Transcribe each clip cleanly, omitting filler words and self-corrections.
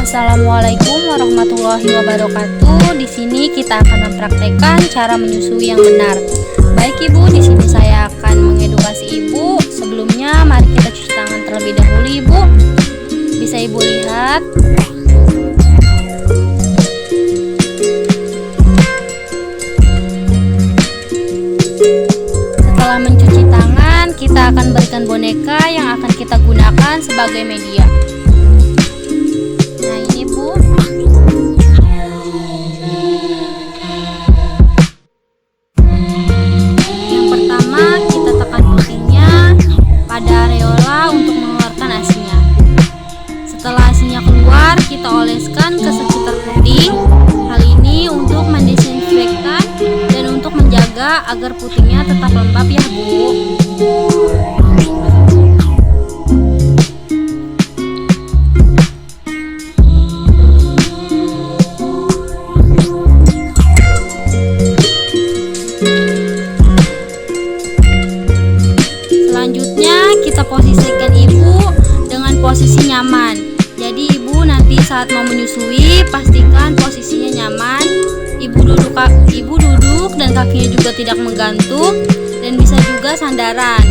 Assalamualaikum warahmatullahi wabarakatuh. Di sini kita akan mempraktekkan cara menyusui yang benar. Baik Ibu, di sini saya akan mengedukasi Ibu. Sebelumnya mari kita cuci tangan terlebih dahulu Ibu. Bisa Ibu lihat. Setelah mencuci tangan, kita akan berikan boneka yang akan kita gunakan sebagai media. Nah ini Bu. Yang pertama kita tekan putihnya pada areola untuk mengeluarkan asinya. Setelah asinya keluar, kita oleskan ke sekitar puting. Hal ini untuk mendesinfektan dan untuk menjaga agar putingnya tetap lembab ya Bu. Selanjutnya kita posisikan Ibu dengan posisi nyaman. Jadi Ibu nanti saat mau menyusui pastikan posisinya nyaman. Ibu duduk dan kakinya juga tidak menggantung dan bisa juga sandaran.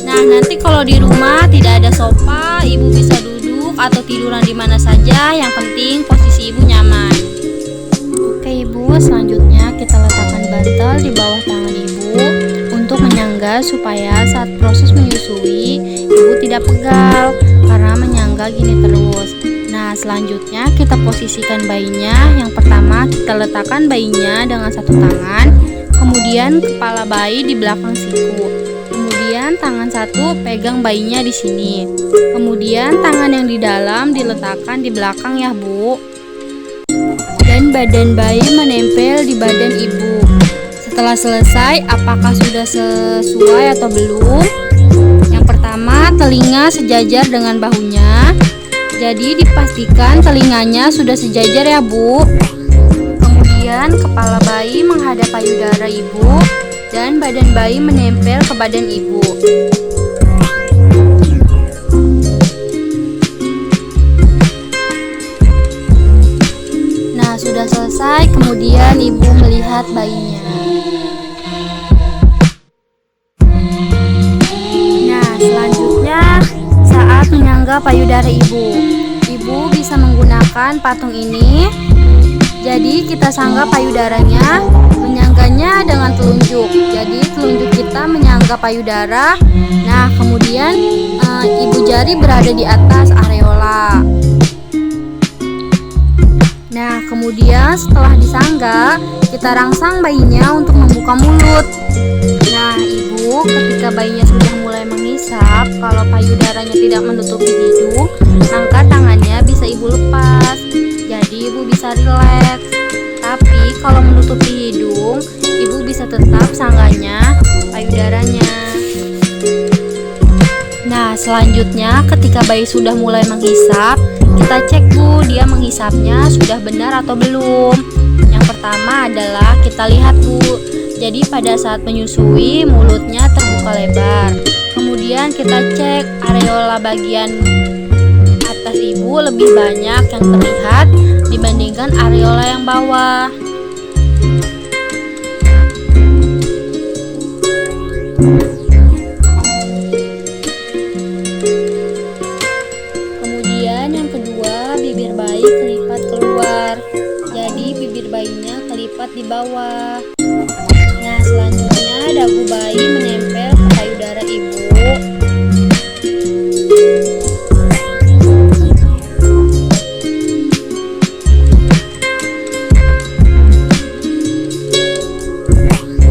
Nah nanti kalau di rumah tidak ada sofa, Ibu bisa duduk atau tiduran di mana saja. Yang penting posisi Ibu nyaman. Oke Ibu, selanjutnya kita letakkan bantal di bawah tangan Ibu untuk menyangga supaya saat proses menyusui Ibu tidak pegal karena menyangga gini terus. Nah selanjutnya kita posisikan bayinya. Yang pertama kita letakkan bayinya dengan satu tangan, kemudian kepala bayi di belakang siku, kemudian tangan satu pegang bayinya di sini, kemudian tangan yang di dalam diletakkan di belakang ya Bu, dan badan bayi menempel di badan Ibu. Setelah selesai, apakah sudah sesuai atau belum? Yang pertama, telinga sejajar dengan bahunya. Jadi dipastikan telinganya sudah sejajar ya Bu. Kemudian kepala bayi menghadap payudara Ibu dan badan bayi menempel ke badan Ibu. Nah sudah selesai, kemudian Ibu melihat bayinya. Nah selanjutnya saat menyangga payudara Ibu bisa menggunakan patung ini. Jadi kita sangga payudaranya, menyangganya dengan telunjuk. Jadi telunjuk kita menyangga payudara. Nah kemudian ibu jari berada di atas areola. Nah kemudian setelah disangga, kita rangsang bayinya untuk membuka mulut. Nah Ibu, ketika bayinya sudah mulai menghisap, kalau payudaranya tidak menutupi hidung, maka tangannya bisa Ibu lepas. Jadi Ibu bisa rileks. Tapi kalau menutupi hidung, Ibu bisa tetap sangganya payudaranya. Nah selanjutnya ketika bayi sudah mulai menghisap, kita cek Bu, dia menghisapnya sudah benar atau belum. Yang pertama adalah kita lihat Bu, jadi pada saat menyusui mulutnya terbuka lebar. Kemudian kita cek areola bagian atas Ibu lebih banyak yang terlihat dibandingkan areola yang bawah. Kemudian yang kedua, bibir bayi kelipat keluar. Jadi bibir bayinya kelipat di bawah. Nah selanjutnya dagu bayi menempel ke payudara Ibu.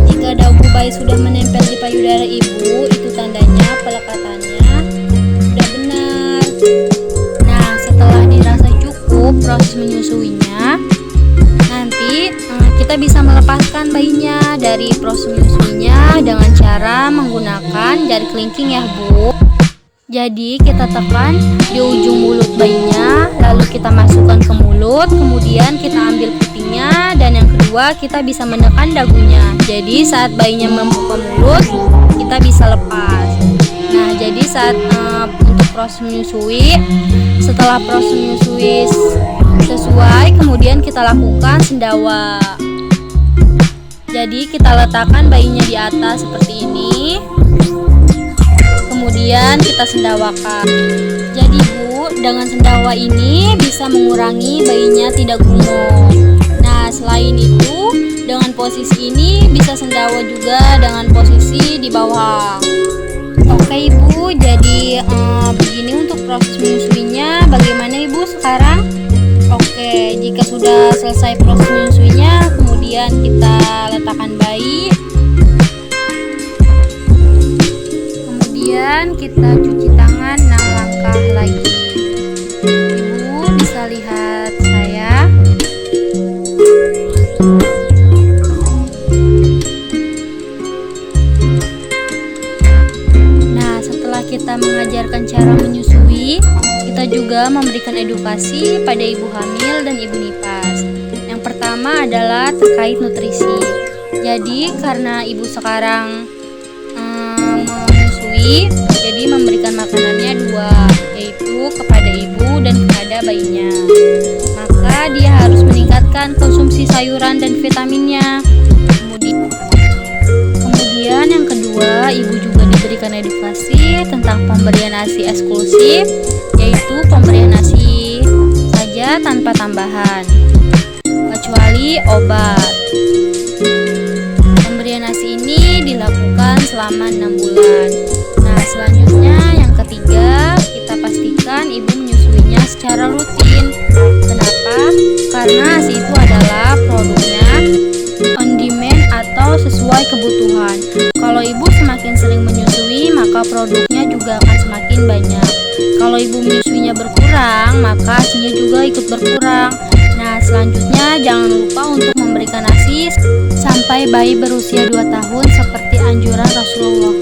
Jika dagu bayi sudah menempel di payudara Ibu, itu tandanya pelekatannya sudah benar. Nah setelah dirasa cukup proses menyusuinya, nanti kita bisa melepaskan bayinya dari proses menyusuinya dengan cara menggunakan jari kelingking ya Bu. Jadi kita tekan di ujung mulut bayinya, lalu kita masukkan ke mulut, kemudian kita ambil putingnya, dan yang kedua kita bisa menekan dagunya. Jadi saat bayinya membuka mulut, kita bisa lepas. Nah jadi saat untuk proses menyusui, setelah setelah proses menyusui sesuai, kemudian kita lakukan sendawa. Jadi kita letakkan bayinya di atas seperti ini, kemudian kita sendawakan. Jadi Bu, dengan sendawa ini bisa mengurangi bayinya tidak gemuk. Nah, selain itu, dengan posisi ini bisa sendawa juga dengan posisi di bawah. Oke Ibu, jadi begini untuk proses menyusuinya. Bagaimana Ibu sekarang? Oke, jika sudah selesai proses menyusuinya, kemudian kita letakkan bayi. Kemudian kita cuci tangan 6 langkah lagi. Ibu bisa lihat saya. Nah, setelah kita mengajarkan cara menyusui, kita juga memberikan edukasi pada ibu hamil dan ibu nifas. Yang pertama adalah terkait nutrisi. Jadi karena ibu sekarang menyusui, jadi memberikan makanannya dua, yaitu kepada ibu dan kepada bayinya. Maka dia harus meningkatkan konsumsi sayuran dan vitaminnya. Kemudian yang kedua, ibu juga diberikan edukasi tentang pemberian ASI eksklusif, yaitu pemberian ASI saja tanpa tambahan, kecuali obat. Pemberian ASI ini dilakukan selama 6 bulan. Nah, selanjutnya yang ketiga, kita pastikan ibu menyusuinya secara rutin. Kenapa? Karena ASI itu adalah produknya on demand atau sesuai kebutuhan. Kalau ibu semakin sering menyusui, maka produknya juga akan semakin banyak. Kalau ibu menyusuinya berkurang, maka ASINya juga ikut berkurang. Nah, selanjutnya jangan lupa untuk memberikan ASI sampai bayi berusia 2 tahun seperti anjuran Rasulullah.